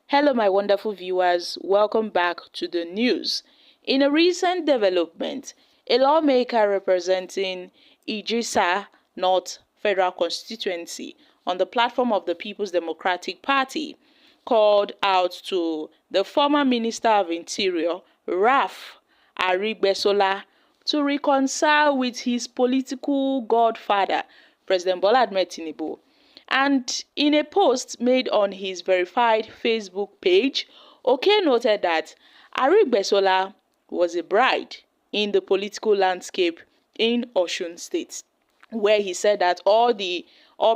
Hello, my wonderful viewers. Welcome back to the news. In a recent development, a lawmaker representing Idrissa North Federal Constituency on the platform of the People's Democratic Party called out to the former Minister of Interior, Raf Aregbesola, to reconcile with his political godfather, President Bola Ahmed Tinubu. And in a post made on his verified Facebook page, Oke noted that Aregbesola was a bride in the political landscape in Osun State, where he said that all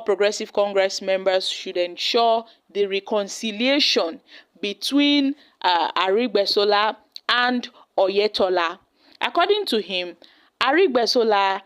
Progressive Congress members should ensure the reconciliation between Aregbesola and Oyetola. According to him, Aregbesola,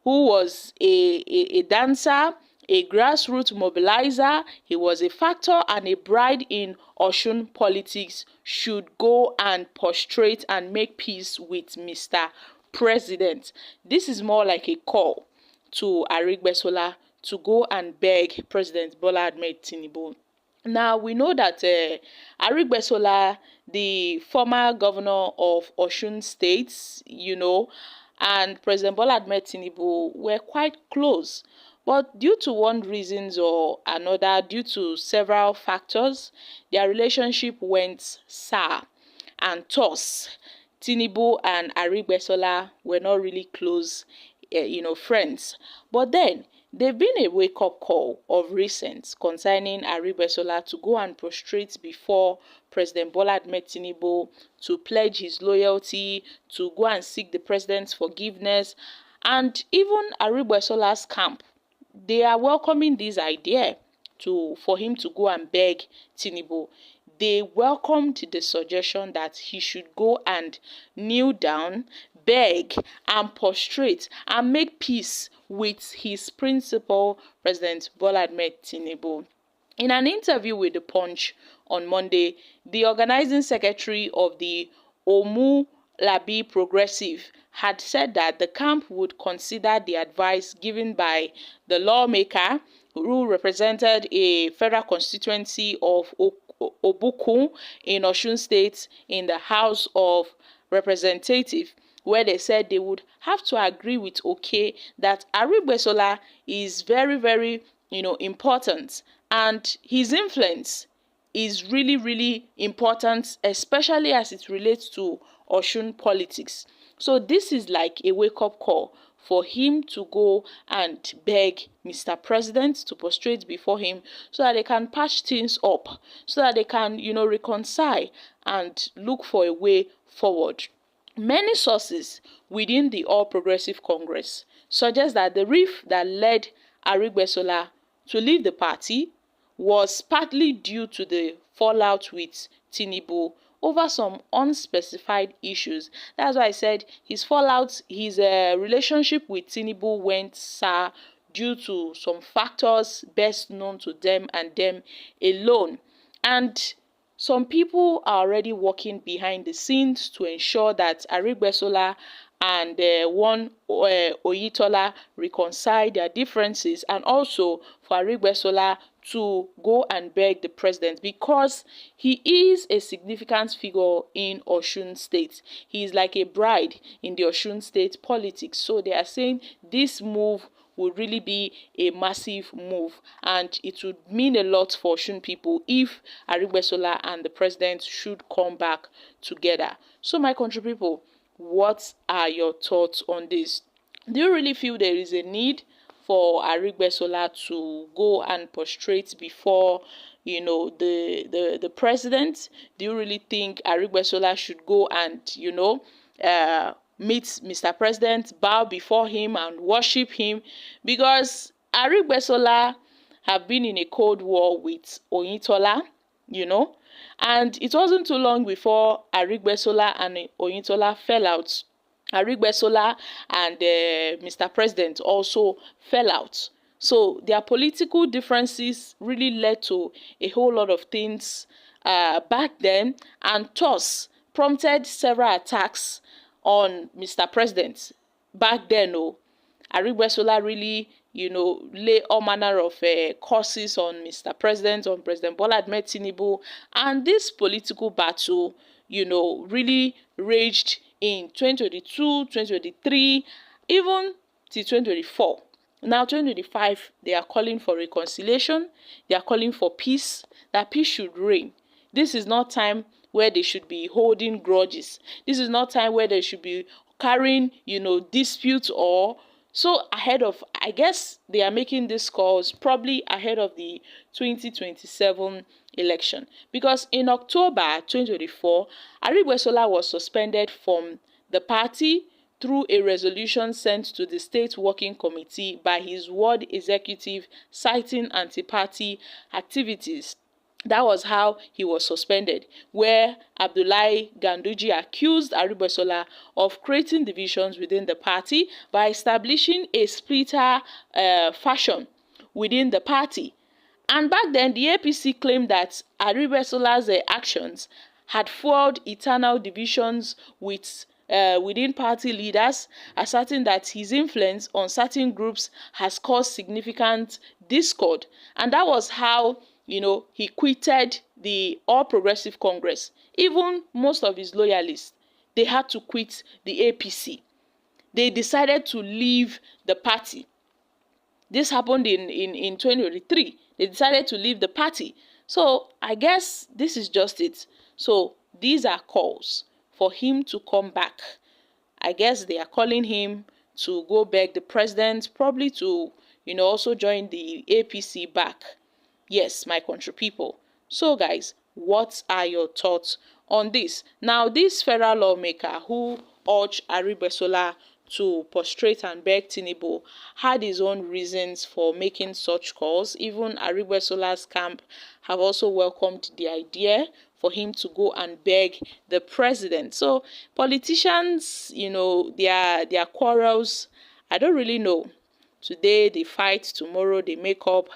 who was a dancer, a grassroots mobilizer, he was a factor and a bride in Osun politics, should go and prostrate and make peace with Mr. President. This is more like a call to Aregbesola to go and beg President Bola Ahmed Tinubu. Now, we know that Aregbesola, the former governor of Osun State, and President Bola Ahmed Tinubu were quite close. But due to one reason or another, due to several factors, their relationship went sour. And thus, Tinubu and Aregbesola were not really close, friends. But then, they've been a wake-up call of recent concerning Aregbesola to go and prostrate before President Bola Ahmed Tinubu, to pledge his loyalty, to go and seek the president's forgiveness. And even Aregbesola's camp, they are welcoming this idea for him to go and beg Tinubu. They welcomed the suggestion that he should go and kneel down, beg and prostrate and make peace with his principal, President Bola Ahmed Tinubu. In an interview with The Punch on Monday, the organizing secretary of the Omu Labi Progressive had said that the camp would consider the advice given by the lawmaker who represented a federal constituency of Obuku in Osun State in the House of Representatives, where they said they would have to agree with Oke that Aregbesola is very, very, important, and his influence is really, really important, especially as it relates to Osun politics. So this is like a wake-up call for him to go and beg Mr. President to prostrate before him so that they can patch things up, so that they can, reconcile and look for a way forward. Many sources within the All Progressive Congress suggest that the rift that led Aregbesola to leave the party was partly due to the fallout with Tinubu over some unspecified issues. That's why I said his relationship with Tinubu went sour due to some factors best known to them and them alone. And some people are already working behind the scenes to ensure that Aregbesola and Oyetola reconcile their differences, and also for Aregbesola to go and beg the president, because he is a significant figure in Osun State. He is like a bride in the Osun State politics. So they are saying this move would really be a massive move, and it would mean a lot for Osun people if Aregbesola and the president should come back together. So my country people, what are your thoughts on this? Do you really feel there is a need for Aregbesola to go and prostrate before, the president? Do you really think Aregbesola should go and, meet Mr. President, bow before him and worship him? Because Aregbesola have been in a cold war with Oyetola, and it wasn't too long before Aregbesola and Oyetola fell out. Aregbesola and Mr. President also fell out. So their political differences really led to a whole lot of things back then, and thus prompted several attacks on Mr. President back then. Aregbesola really, lay all manner of curses on Mr. President, on President Bola Ahmed Tinubu. And this political battle, really raged in 2022, 2023, even till 2024. Now 2025, they are calling for reconciliation. They are calling for peace, that peace should reign. This is not time where they should be holding grudges. This is not time where they should be carrying, disputes or so ahead of, I guess they are making these calls probably ahead of the 2027 election. Because in October 2024, Aregbesola was suspended from the party through a resolution sent to the State Working Committee by his ward executive, citing anti-party activities. That was how he was suspended, where Abdullahi Ganduje accused Aregbesola of creating divisions within the party by establishing a splitter faction within the party. And back then, the APC claimed that Aregbesola's actions had fueled internal divisions within party leaders, asserting that his influence on certain groups has caused significant discord. And that was how he quitted the All Progressive Congress. Even most of his loyalists, they had to quit the APC. They decided to leave the party. This happened in 2023. They decided to leave the party. So I guess this is just it. So these are calls for him to come back. I guess they are calling him to go beg the president, probably to also join the APC back. Yes, my country people. So guys, what are your thoughts on this? Now, this federal lawmaker who urged Aregbesola to prostrate and beg Tinubu had his own reasons for making such calls. Even Aregbesola's camp have also welcomed the idea for him to go and beg the president. So politicians, their quarrels, I don't really know. Today they fight, tomorrow they make up.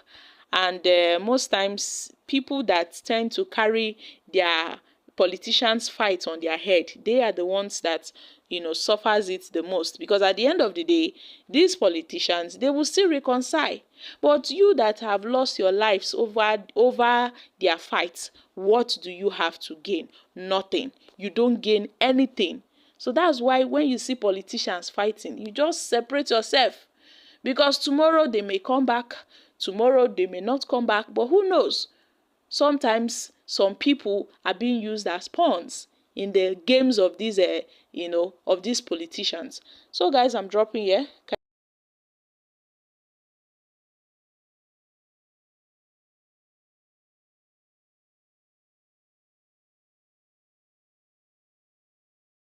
And most times, people that tend to carry their politicians' fight on their head, they are the ones that, suffers it the most. Because at the end of the day, these politicians, they will still reconcile. But you that have lost your lives over their fights, what do you have to gain? Nothing. You don't gain anything. So that's why when you see politicians fighting, you just separate yourself. Because tomorrow they may come back, tomorrow they may not come back, but who knows? Sometimes some people are being used as pawns in the games of these, of these politicians. So guys, I'm dropping here.